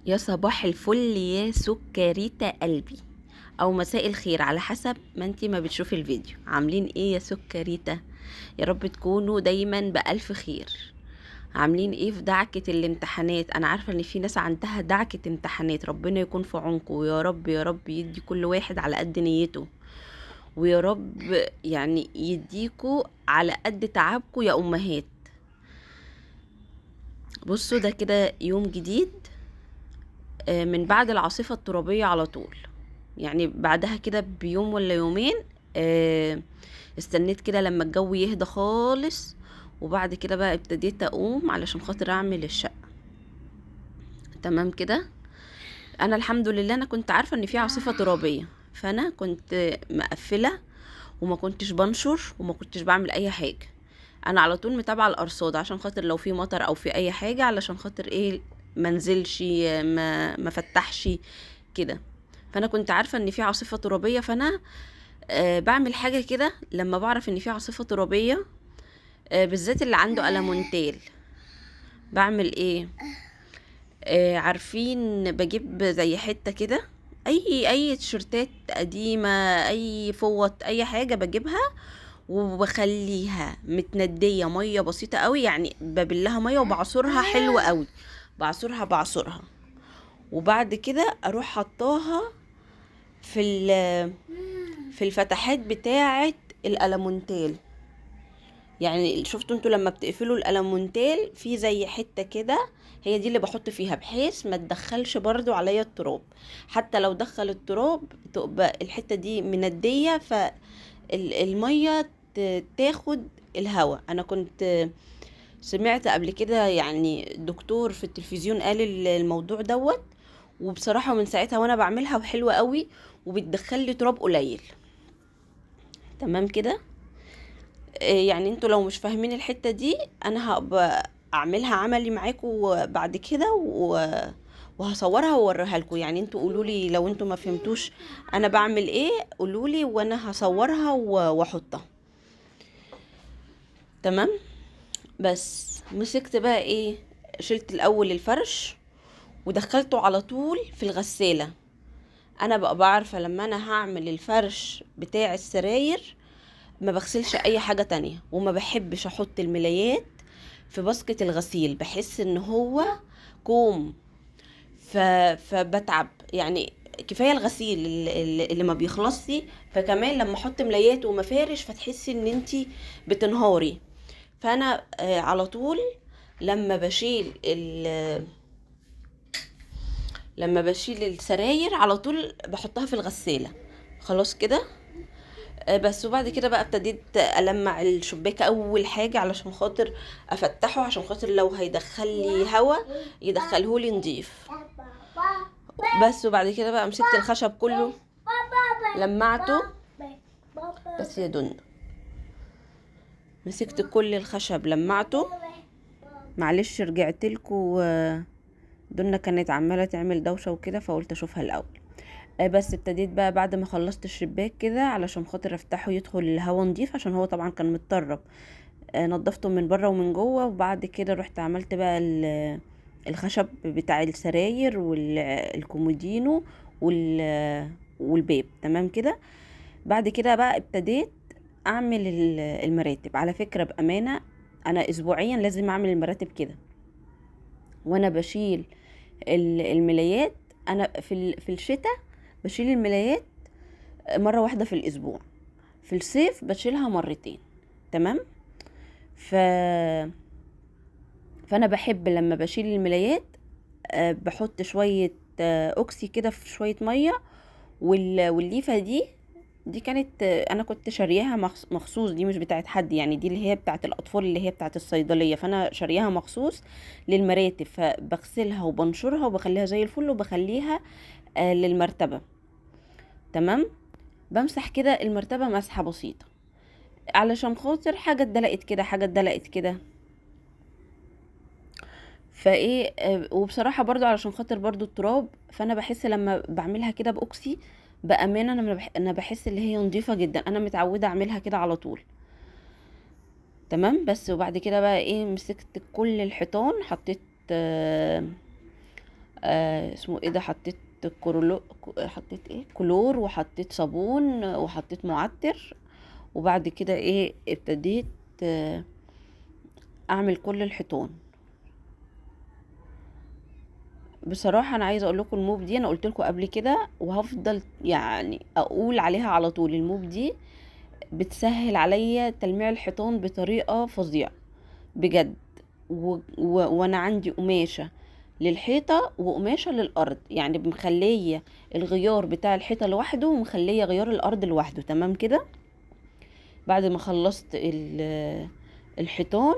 يا صباح الفل يا سكريتا قلبي، او مساء الخير على حسب ما انتي ما بتشوفي الفيديو. عاملين ايه يا سكريتا؟ يا رب تكونوا دايما بألف خير. عاملين ايه في دعكة الامتحانات؟ انا عارفة ان في ناس عندها دعكة امتحانات، ربنا يكون في عونكم، ويا رب يا رب يدي كل واحد على قد نيته، ويا رب يعني يديكوا على قد تعبكوا يا امهات. بصوا، ده كده يوم جديد، من بعد العاصفة الترابية على طول، يعني بعدها كده بيوم ولا يومين. آه، استنيت كده لما الجو يهدى خالص، وبعد كده بقى ابتديت اقوم علشان خاطر اعمل الشقة. تمام كده. انا الحمد لله انا كنت عارفة ان في عاصفة ترابية، فانا كنت مقفلة وما كنتش بنشر وما كنتش بعمل اي حاجة. انا على طول متابعة الارصاد عشان خاطر لو في مطر او في اي حاجة، علشان خاطر ايه؟ منزلش، ما فتحش كده. فانا كنت عارفة ان في عاصفة ترابية، فانا بعمل حاجة كده لما بعرف ان في عاصفة ترابية، بالذات اللي عنده ألمونتال. بعمل ايه؟ عارفين، بجيب زي حتة كده، اي تيشرتات قديمة، اي فوط، اي حاجة بجيبها وبخليها متندية مية بسيطة قوي، يعني ببلها مية وبعصرها حلوة قوي. بعصرها، وبعد كده اروح حطاها في في الفتحات بتاعة الألمونتال. يعني شفتوا انتوا لما بتقفلوا الألمونتال في زي حتة كده، هي دي اللي بحط فيها بحيث ما تدخلش برضو عليا التراب. حتى لو دخل التراب تبقى الحتة دي مندية، فالمية تاخد الهواء. انا كنت سمعت قبل كده، يعني دكتور في التلفزيون قال الموضوع دوت، وبصراحة من ساعتها وانا بعملها وحلوة قوي، وبتدخل لي تراب قليل. تمام كده. يعني انتوا لو مش فاهمين الحتة دي، انا هبقى اعملها عملي معاكم بعد كده وهصورها واوريها لكم. يعني انتوا قولوا لي لو انتوا ما فهمتوش انا بعمل ايه، قولوا لي وانا هصورها واحطها. تمام. بس مسكت بقى ايه، شلت الاول الفرش ودخلته على طول في الغسالة. انا بقى بعرفة لما انا هعمل الفرش بتاع السراير ما بغسلش اي حاجة تانية، وما بحبش احط الملايات في باسكت الغسيل، بحس ان هو كوم. ف... فبتعب يعني. كفاية الغسيل اللي ما بيخلصش، فكمان لما احط ملايات ومفارش فتحسي ان انتي بتنهاري. فانا على طول لما بشيل لما بشيل السراير على طول بحطها في الغسالة. خلاص كده. بس وبعد كده بقى ابتديت ألمع الشباك أول حاجة علشان خاطر أفتحه، عشان خاطر لو هيدخل لي هوا يدخله لي نضيف. بس وبعد كده بقى مسكت الخشب كله لمعته. بس يا دنيا، مسكت كل الخشب لمعته. معلش رجعت لكم، دنيا كانت عمالة تعمل دوشة وكده فقلت أشوفها الأول. بس ابتديت بقى بعد ما خلصت الشباك كده علشان خاطر افتحه يدخل الهوا نضيف، عشان هو طبعا كان متطرب. نضفته من بره ومن جوه، وبعد كده رحت عملت بقى الخشب بتاع السراير والكومودينو والباب. تمام كده. بعد كده بقى ابتديت اعمل المراتب. على فكرة بأمانة انا اسبوعيا لازم اعمل المراتب كده، وانا بشيل الملايات. انا في الشتاء بشيل الملايات مرة واحدة في الاسبوع، في الصيف بشيلها مرتين. تمام. ف فانا بحب لما بشيل الملايات بحط شوية اوكسي كده في شوية مية. والليفة دي كانت انا كنت شارياها مخصوص، دي مش بتاعت حد، يعني دي اللي هي بتاعت الاطفال اللي هي بتاعت الصيدلية، فانا شارياها مخصوص للمراتب. فبغسلها وبنشرها وبخليها زي الفل، وبخليها للمرتبة. تمام. بمسح كده المرتبة مسحة بسيطة علشان خاطر حاجة اتدلقت كده، حاجة اتدلقت كده. فايه وبصراحة برضو علشان خاطر برضو التراب، فانا بحس لما بعملها كده باوكسي بامانه انا بحس ان هي نظيفه جدا. انا متعوده اعملها كده على طول. تمام. بس وبعد كده بقى ايه، مسكت كل الحيطان، حطيت اسمه ايه ده، حطيت حطيت ايه كلور، وحطيت صابون، وحطيت معطر. وبعد كده ايه ابتديت آه اعمل كل الحيطان. بصراحة انا عايزة اقول لكم الموب دي انا قلت لكم قبل كده وهفضل يعني اقول عليها على طول، الموب دي بتسهل عليا تلميع الحيطان بطريقة فظيعة بجد. وانا عندي قماشة للحيطة وقماشة للأرض، يعني مخلية الغيار بتاع الحيطة لوحده ومخلية غيار الأرض لوحده. تمام كده. بعد ما خلصت الحيطان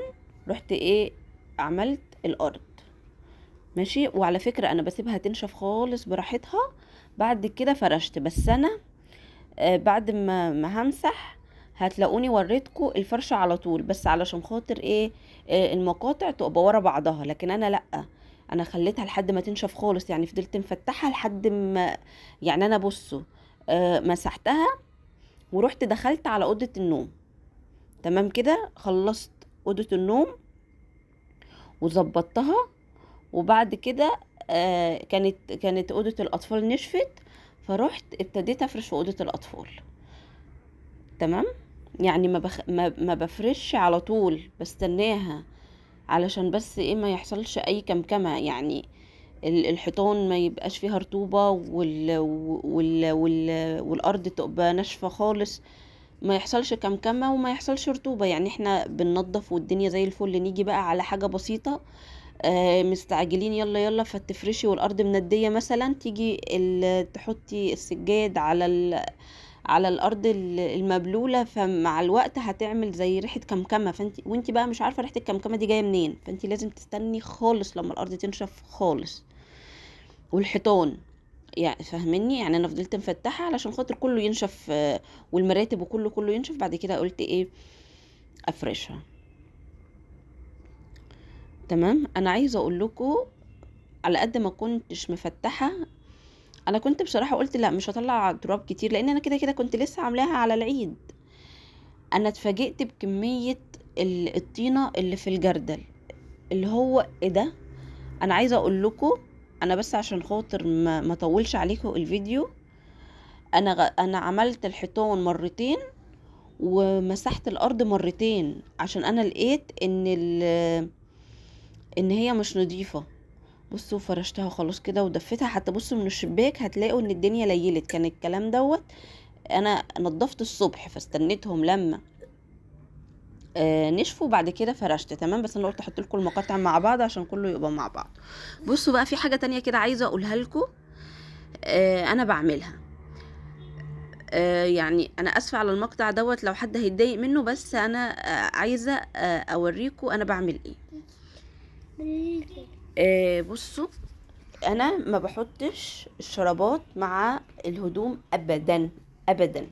رحت ايه عملت الأرض. ماشي. وعلى فكرة انا بسيبها تنشف خالص براحتها، بعد كده فرشت. بس انا بعد ما همسح هتلاقوني وريتكم الفرشة على طول، بس علشان خاطر ايه المقاطع تبقى ورا بعضها. لكن انا لا، انا خليتها لحد ما تنشف خالص، يعني فضلت مفتحها لحد ما، يعني انا بصوا مسحتها ورحت دخلت على اوضة النوم. تمام كده. خلصت اوضة النوم وظبطتها. وبعد كده كانت اوضة الاطفال نشفت، فرحت ابتديت افرش في اوضة الاطفال. تمام. يعني ما بفرش على طول، بستناها علشان بس ايه ما يحصلش اي كمكمه، يعني الحيطان ما يبقاش فيها رطوبه والارض تبقى ناشفه خالص، ما يحصلش كمكمه وما يحصلش رطوبه. يعني احنا بننظف والدنيا زي الفل، نيجي بقى على حاجه بسيطه مستعجلين يلا يلا فتفرشي والارض منديه مثلا، تيجي تحطي السجاد على الارض المبلوله، فمع الوقت هتعمل زي ريحه كمكمه، وانت بقى مش عارفه ريحه الكمكمه دي جايه منين، فانت لازم تستني خالص لما الارض تنشف خالص. والحيطان يعني فاهميني، يعني انا فضلت مفتحه علشان خاطر كله ينشف والمراتب وكله ينشف. بعد كده قلت ايه افرشها. تمام. انا عايزه اقول لكم على قد ما كنتش مفتحه، انا كنت بصراحه قلت لا مش هطلع تراب كتير لان انا كده كده كنت لسه عاملاها على العيد. انا اتفاجئت بكميه الطينه اللي في الجردل، اللي هو ايه ده. انا عايزه اقول لكم، انا بس عشان خاطر ما طولش عليكم الفيديو، انا عملت الحيطان مرتين ومسحت الارض مرتين عشان انا لقيت ان هي مش نظيفه. بصوا فرشتها خلاص كده ودفتها، حتى بصوا من الشباك هتلاقوا ان الدنيا ليلت. كان الكلام دوت انا نضفت الصبح، فاستنيتهم لما نشفوا بعد كده فرشت. تمام. بس انا قلت احط لكم المقاطع مع بعض عشان كله يبقى مع بعض. بصوا بقى في حاجه تانية كده عايزه اقولها لكم انا بعملها. يعني انا اسفه على المقطع دوت لو حد هيتضايق منه، بس انا عايزه اوريكم انا بعمل ايه. بصوا انا ما بحطش الشرابات مع الهدوم ابدا ابدا،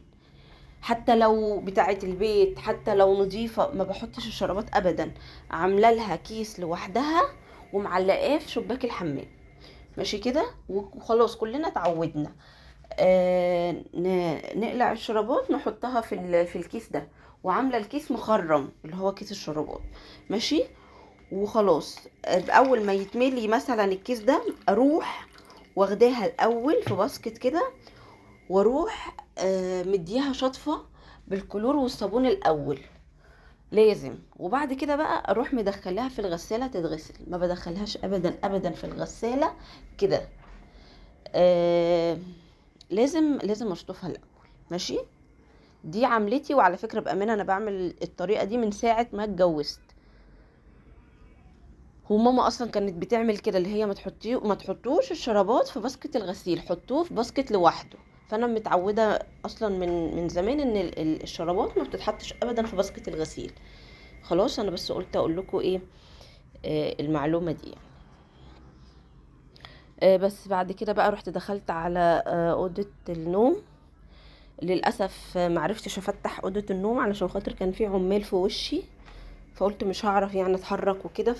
حتى لو بتاعه البيت حتى لو نظيفه ما بحطش الشرابات ابدا. عامله لها كيس لوحدها ومعلقاه في شباك الحمام. ماشي كده. وخلاص كلنا اتعودنا نقلع الشرابات نحطها في الكيس ده، وعامله الكيس مخرم اللي هو كيس الشرابات. ماشي. وخلاص اول ما يتملي مثلا الكيس ده اروح واخداها الاول في باسكت كده، واروح مديها شطفه بالكلور والصابون الاول لازم. وبعد كده بقى اروح مدخلاها في الغساله تتغسل، ما بدخلهاش ابدا ابدا في الغساله كده. لازم اشطفها الاول. ماشي. دي عملتي، وعلى فكره بامانه انا بعمل الطريقه دي من ساعه ما اتجوزت. وماما اصلا كانت بتعمل كده، اللي هي ما تحطوش الشرابات في باسكت الغسيل، حطوه في باسكت لوحده. فانا متعوده اصلا من زمان ان الشرابات ما بتتحطش ابدا في باسكت الغسيل. خلاص انا بس قلت اقول لكم ايه المعلومه دي يعني. بس بعد كده بقى رحت دخلت على اوضه النوم. للاسف معرفتش افتح اوضه النوم علشان خاطر كان في عمال في وشي، فقلت مش هعرف يعني اتحرك وكده،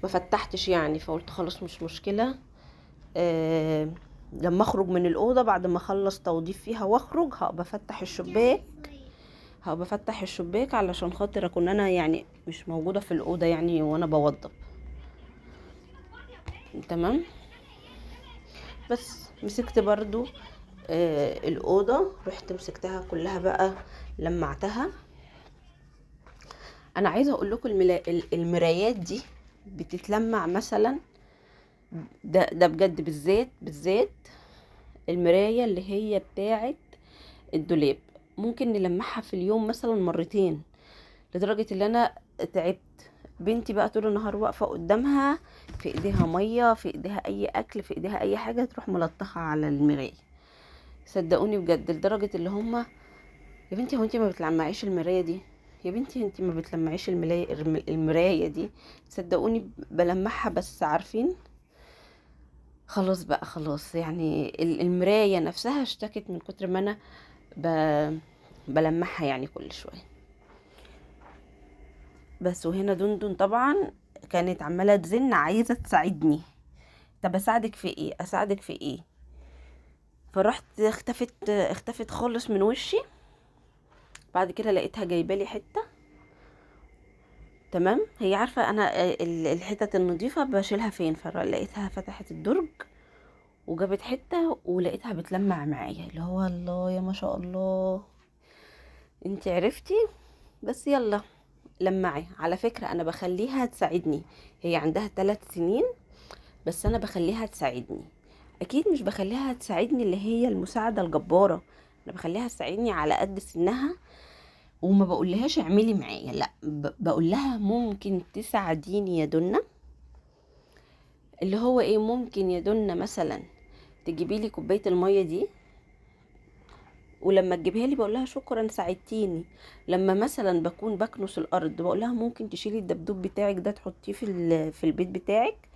ما فتحتش يعني. فقلت خلاص مش مشكله. لما اخرج من الاوضه بعد ما اخلص توضيف فيها واخرج هبقى افتح الشباك، علشان خاطر اكون انا يعني مش موجوده في الاوضه يعني وانا بوضب. تمام. بس مسكت برضو الأوضة، رحت مسكتها كلها بقى، لمعتها. انا عايزة اقول لكم المرايات دي بتتلمع مثلا، ده بجد، بالذات المراية اللي هي بتاعت الدولاب، ممكن نلمعها في اليوم مثلا مرتين، لدرجة اللي انا تعبت. بنتي بقى طول النهار واقفة قدامها، في ايديها مية، في ايديها اي اكل، في ايديها اي حاجة، تروح ملطخة على المراية. صدقوني بجد، لدرجة اللي هما: يا بنتي هو انتي ما بتلمعيش المراية دي؟ يا بنتي انتي ما بتلمعيش المراية دي؟ صدقوني بلمعها، بس عارفين، خلاص بقى، خلاص يعني المراية نفسها اشتكت من كتر ما انا بلمعها يعني كل شوية. بس وهنا دندن طبعا كانت عمالة تزن، عايزة تساعدني. طب اساعدك في ايه؟ اساعدك في ايه؟ فرحت اختفت خالص من وشي. بعد كده لقيتها جايبالي حتة. تمام. هي عارفة انا الحتت النظيفة بشيلها فين، فلقيتها فتحت الدرج وجابت حتة، ولقيتها بتلمع معايا، اللي هو الله يا ما شاء الله، انتي عرفتي. بس يلا لمعي. على فكرة انا بخليها تساعدني، هي عندها 3 سنين، بس انا بخليها تساعدني. اكيد مش بخليها تساعدني اللي هي المساعدة الجبارة، انا بخليها تساعدني على قد سنها. وما بقولهاش اعملي معايا، لا، بقول لها ممكن تساعديني يا دنيا، اللي هو ايه، ممكن يا دنيا مثلا تجيبي لي كوبايه الميه دي، ولما تجيبها لي بقول لها شكرا ساعدتيني. لما مثلا بكون بكنس الارض بقول لها ممكن تشيلي الدبدوب بتاعك ده تحطيه في البيت بتاعك.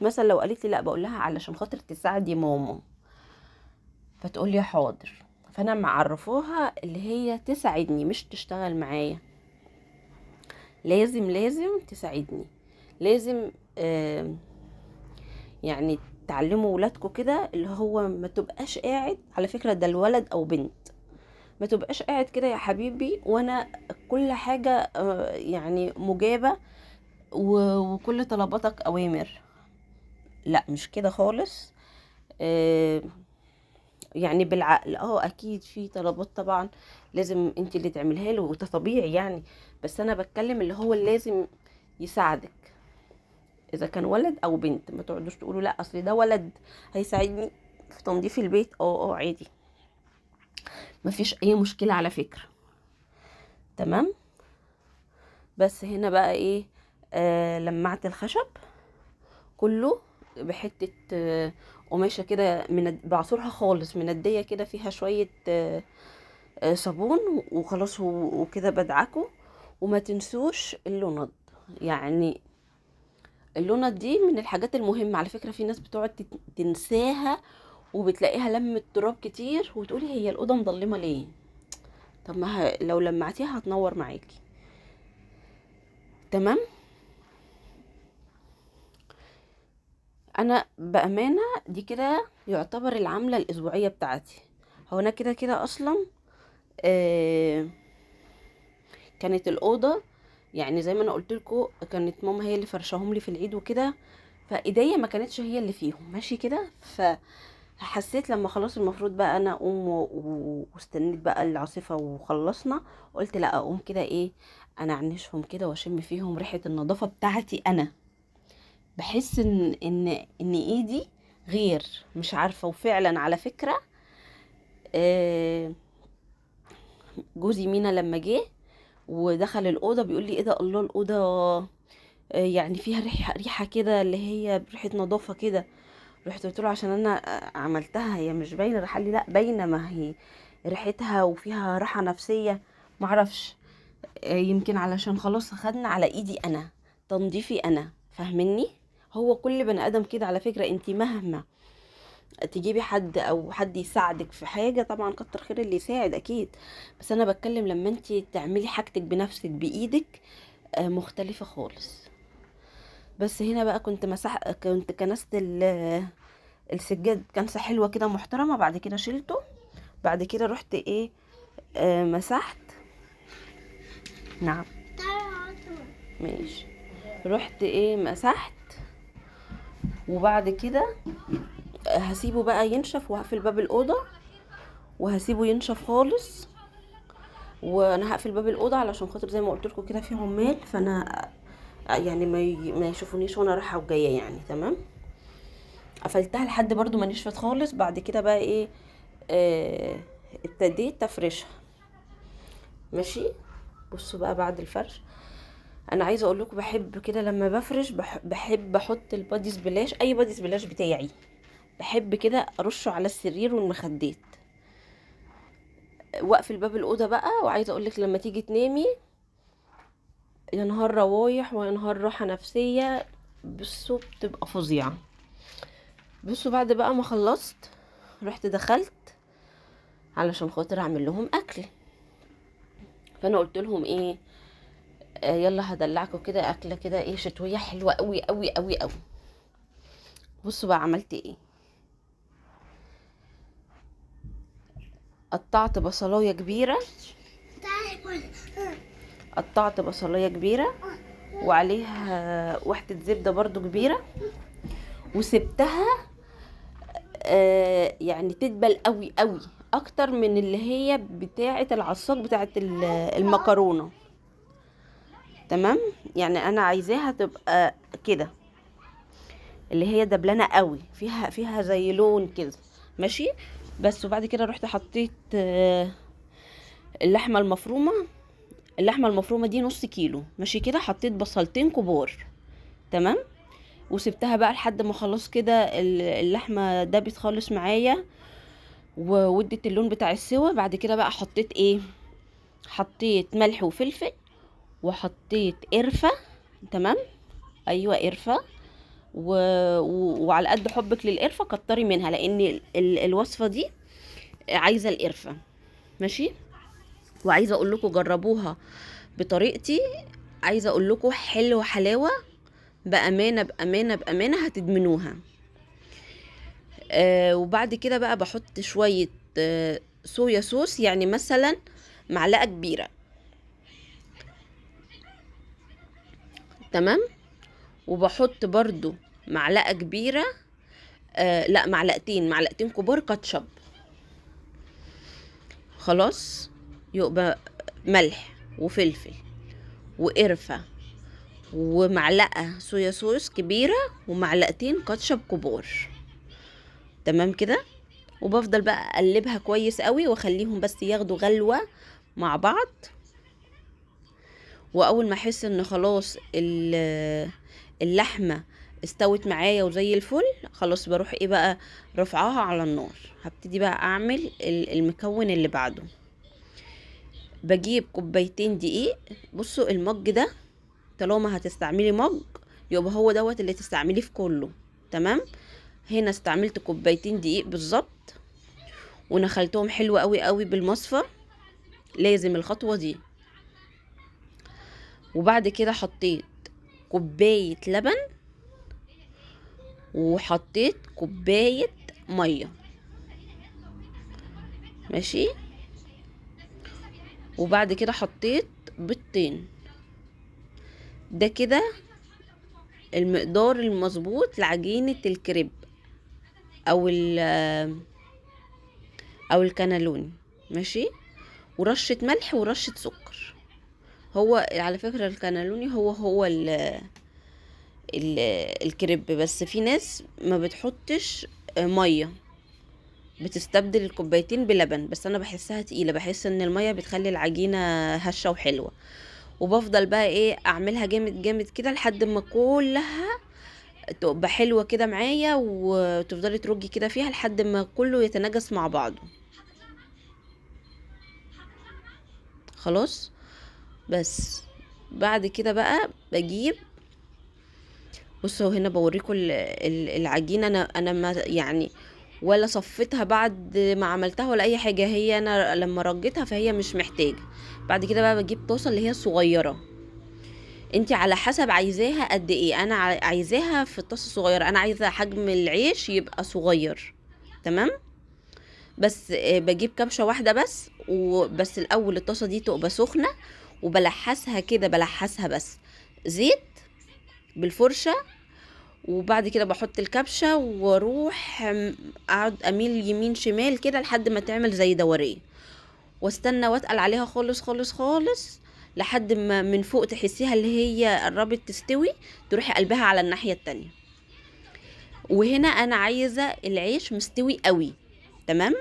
مثلا لو قالت لي لا، بقول لها علشان خاطر تساعدي ماما، فتقول لي حاضر. فانا معرفوها اللي هي تساعدني مش تشتغل معايا، لازم تساعدني، لازم يعني تعلموا ولادكم كده، اللي هو ما تبقاش قاعد. على فكرة ده الولد او بنت، ما تبقاش قاعد كده يا حبيبي وانا كل حاجة يعني مجابة، وكل طلباتك اوامر. لا مش كده خالص. آه، يعني بالعقل، اكيد في طلبات طبعا لازم انت اللي تعملها له، وده طبيعي يعني. بس انا بتكلم اللي هو لازم يساعدك، اذا كان ولد او بنت. ما تقعدوش تقولوا لا اصل ده ولد هيساعدني في تنظيف البيت. عادي، مفيش اي مشكلة على فكرة. تمام. بس هنا بقى ايه، لمعت الخشب كله بحتة قماشة كده، بعصرها خالص مندية كده، فيها شوية صابون، وخلاص وكده بدعكه. وما تنسوش اللوند، يعني اللوند دي من الحاجات المهمة على فكرة. في ناس بتقعد تنساها، وبتلاقيها لمت تراب كتير، وتقولي هي الأوضة مظلمة ليه؟ طب ما لو لمعتيها هتنور معاكي. تمام. انا بامانه دي كده يعتبر العمله الاسبوعيه بتاعتي. هو انا كده كده اصلا آه كانت الاوضه، يعني زي ما انا قلت لكم، كانت ماما هي اللي فرشاهم لي في العيد وكده، فايديا ما كانتش هي اللي فيهم ماشي كده. فحسيت لما خلاص المفروض بقى انا اقوم واستنيت بقى العاصفه وخلصنا، قلت لا اقوم كده ايه، انا اعنشهم كده واشم فيهم ريحه النظافه بتاعتي. انا بحس ان ايدي غير، مش عارفه. وفعلا على فكره آه، جوزي مينا لما جه ودخل الاوضه بيقول لي ايه ده، الله الاوضه يعني فيها ريحه كده اللي هي ريحه نظافه كده. رحت قلت له عشان انا عملتها، هي مش باينه الريحه. لي لا باينه، ما هي ريحتها وفيها راحه نفسيه. معرفش، يمكن علشان خلاص خدنا على ايدي انا، تنظيفي انا، فاهمني. هو كل بني ادم كده على فكره. انت مهما تجيبي حد او حد يساعدك في حاجه، طبعا كتر خير اللي يساعد اكيد، بس انا بتكلم لما انت تعملي حاجتك بنفسك بايدك مختلفه خالص. بس هنا بقى كنت كنست السجاد كنسه حلوه كده محترمه. بعد كده شلته. بعد كده رحت ايه، مسحت. نعم. ماشي. رحت ايه مسحت وبعد كده هسيبه بقى ينشف، وهقفل باب الاوضه وهسيبه ينشف خالص. وانا هقفل باب الاوضه علشان خاطر زي ما قلت لكم كده في عمال، فانا يعني ما يشوفونيش وانا رايحه وجايه يعني. تمام. قفلتها لحد برضو ما نشفت خالص. بعد كده بقى ايه، ابتديت افرشها. ماشي. بصوا بقى بعد الفرش، انا عايزه اقول لكم بحب كده لما بفرش بحب احط البادي سبلاش، اي بادي سبلاش بتاعي بحب كده ارشه على السرير والمخدات، واقفل باب الاوضه بقى. وعايزه اقول لك لما تيجي تنامي، يا نهار روايح ويا نهار راحه نفسيه. بصوا بتبقى فظيعه. بصوا بعد بقى ما خلصت، رحت دخلت علشان خاطر اعمل لهم اكل. فانا قلت لهم ايه، يلا هدلعكم كده اكله كده ايه شتويه حلوه قوي قوي قوي قوي. بصوا بقى عملت ايه. قطعت بصلايه كبيره، قطعت بصلايه كبيره وعليها واحده زبده برضو كبيره، وسبتها يعني تدبل قوي قوي، اكتر من اللي هي بتاعه العصاق بتاعه المكرونه. تمام. يعني انا عايزاها تبقى كده، اللي هي دبلانه قوي، فيها زي لون كده. ماشي. بس وبعد كده رحت حطيت اللحمه المفرومه. اللحمه المفرومه دي نص كيلو. ماشي كده. حطيت بصلتين كبار. تمام. وسبتها بقى لحد ما خلاص كده اللحمه دبت خالص معايا وودت اللون بتاع السوا. بعد كده بقى حطيت ايه، حطيت ملح وفلفل، وحطيت قرفه. تمام. ايوه قرفه. وعلى قد حبك للقرفه كتري منها، لان الوصفه دي عايزه القرفه. ماشي. وعايزه اقول لكم جربوها بطريقتي، عايزه اقول لكم حلوه حلاوه بامانه بامانه بامانه هتدمنوها. وبعد كده بقى بحط شويه صويا صوص، يعني مثلا معلقه كبيره. تمام. وبحط برضو معلقه كبيره، لا معلقتين كبار كاتشب. خلاص. يبقى ملح وفلفل وقرفة ومعلقة صويا صوص كبيرة ومعلقتين كاتشب كبار. تمام كده. وبفضل بقى اقلبها كويس قوي واخليهم بس ياخدوا غلوة مع بعض. واول ما احس ان خلاص اللحمة استوت معايا وزي الفل، خلاص بروح ايه بقى رفعاها على النار. هبتدي بقى اعمل المكون اللي بعده. بجيب كوبايتين دقيق. بصوا المج ده طالما هتستعملي مج يبقى هو دوت اللي تستعمليه في كله. تمام. هنا استعملت كوبايتين دقيق بالظبط، ونخلتهم حلو قوي قوي بالمصفى، لازم الخطوة دي. وبعد كده حطيت كوباية لبن، وحطيت كوباية مية. ماشي. وبعد كده حطيت بيضتين. ده كده المقدار المظبوط لعجينة الكريب او الكانالوني. ماشي. ورشة ملح ورشة سكر. هو على فكرة الكانالوني هو ال الكريب، بس في ناس ما بتحطش مية، بتستبدل الكوبايتين بلبن. بس انا بحسها تقيلة، بحس ان المية بتخلي العجينة هشة وحلوة. وبفضل بقى ايه اعملها جامد جامد كده لحد ما كلها تبقى حلوة كده معايا، وتفضلي ترجي كده فيها لحد ما كله يتناجس مع بعضه. خلاص. بس بعد كده بقى بجيب، بصوا هنا بوريكم العجينه. انا ما يعني ولا صفيتها بعد ما عملتها ولا اي حاجه، هي انا لما رجيتها فهي مش محتاجه. بعد كده بقى بجيب طاسه اللي هي صغيره، انتي على حسب عايزاها قد ايه. انا عايزاها في الطاسه صغيره، انا عايزه حجم العيش يبقى صغير. تمام. بس بجيب كبشه واحده بس. وبس الاول الطاسه دي تبقى سخنه، وبلحسها كده، بلحسها بس زيت بالفرشه. وبعد كده بحط الكبشة واروح اقعد اميل يمين شمال كده لحد ما تعمل زي دورية، واستنى واتقل عليها خالص خالص خالص لحد ما من فوق تحسيها اللي هي قربت تستوي، تروحي قلبها على الناحية التانية. وهنا انا عايزة العيش مستوي قوي، تمام؟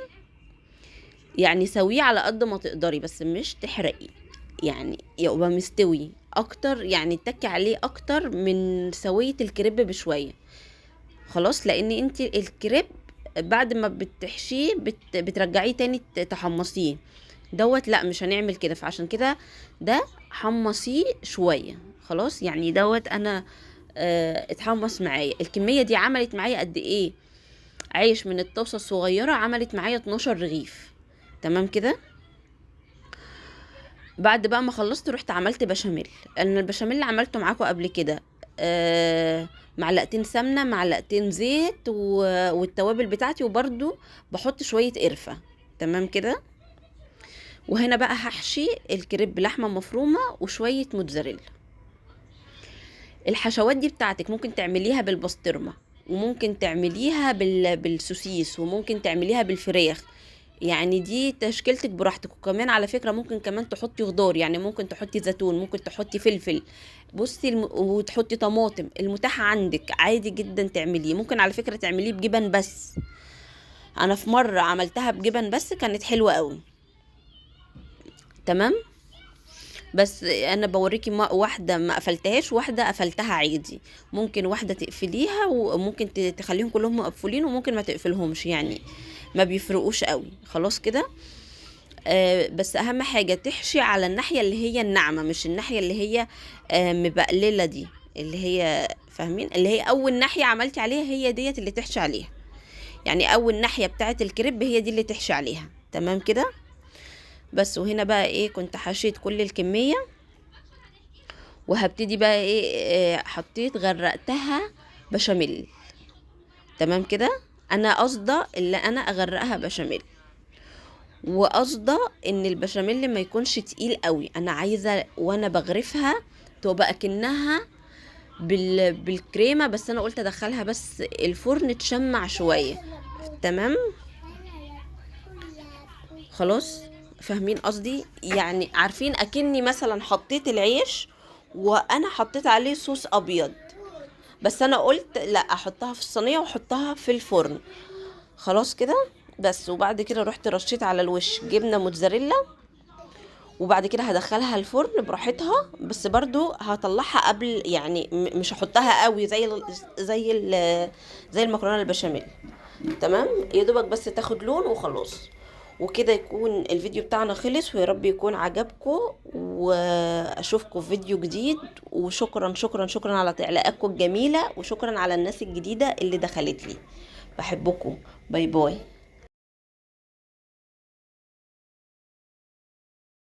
يعني سويه على قد ما تقدري بس مش تحرقي، يعني يبقى مستوي اكتر، يعني تتكي عليه اكتر من سوية الكريب بشوية. خلاص، لان انت الكريب بعد ما بتحشيه بترجعيه تاني تحمصيه، دوت لا مش هنعمل كده. فعشان كده ده حمصيه شوية. خلاص يعني دوت انا اتحمص معايا. الكمية دي عملت معايا قد ايه؟ عيش من الطاسة الصغيرة عملت معايا 12 رغيف، تمام كده. بعد بقى ما خلصت رحت عملت بشاميل. انا البشاميل اللي عملته معاكم قبل كده معلقتين سمنة، معلقتين زيت والتوابل بتاعتي، وبرده بحط شوية قرفة، تمام كده. وهنا بقى هحشي الكريب لحمة مفرومة وشوية موتزاريلا. الحشوات دي بتاعتك ممكن تعمليها بالبسطرمة، وممكن تعمليها بالسوسيس، وممكن تعمليها بالفراخ، يعني دي تشكيلتك براحتك. وكمان على فكرة ممكن كمان تحطي خضار، يعني ممكن تحطي زيتون، ممكن تحطي فلفل، بصي وتحطي طماطم، المتاح عندك عادي جدا تعمليه. ممكن على فكرة تعمليه بجبن بس، انا في مرة عملتها بجبن بس كانت حلوة قوي، تمام. بس انا بوريكي واحده ما قفلتهاش، واحده قفلتها عادي. ممكن واحده تقفليها وممكن تخليهم كلهم مقفولين، وممكن ما تقفلهمش، يعني ما بيفرقوش قوي. خلاص كده. بس اهم حاجه تحشي على الناحيه اللي هي الناعمه، مش الناحيه اللي هي مبقلله دي، اللي هي فاهمين، اللي هي اول ناحيه عملتي عليها هي ديت اللي تحشي عليها، يعني اول ناحيه بتاعه الكريب هي دي اللي تحشي عليها، تمام كده. بس وهنا بقى ايه، كنت حشيت كل الكميه، وهبتدي بقى ايه، حطيت غرقتها بشاميل، تمام كده. انا قصده اللي انا اغرقها بشاميل، وقصده ان البشاميل ما يكونش تقيل قوي. انا عايزه وانا بغرفها تبقى اكنها بالكريمه، بس انا قلت ادخلها بس الفرن تشمع شويه، تمام. خلاص فاهمين قصدي، يعني عارفين اكني مثلا حطيت العيش وانا حطيت عليه صوص ابيض، بس انا قلت لا احطها في الصينيه واحطها في الفرن. خلاص كده. بس وبعد كده رحت رشيت على الوش جبنه موتزاريلا، وبعد كده هدخلها الفرن براحتها، بس برضو هطلعها قبل، يعني مش هحطها قوي زي المكرونه البشاميل، تمام. يا دوبك بس تاخد لون وخلاص. وكده يكون الفيديو بتاعنا خلص، ويا رب يكون عجبكم، واشوفكم في فيديو جديد. وشكرا شكرا شكرا على تعليقاتكم الجميلة، وشكرا على الناس الجديدة اللي دخلت لي. بحبكم. باي باي.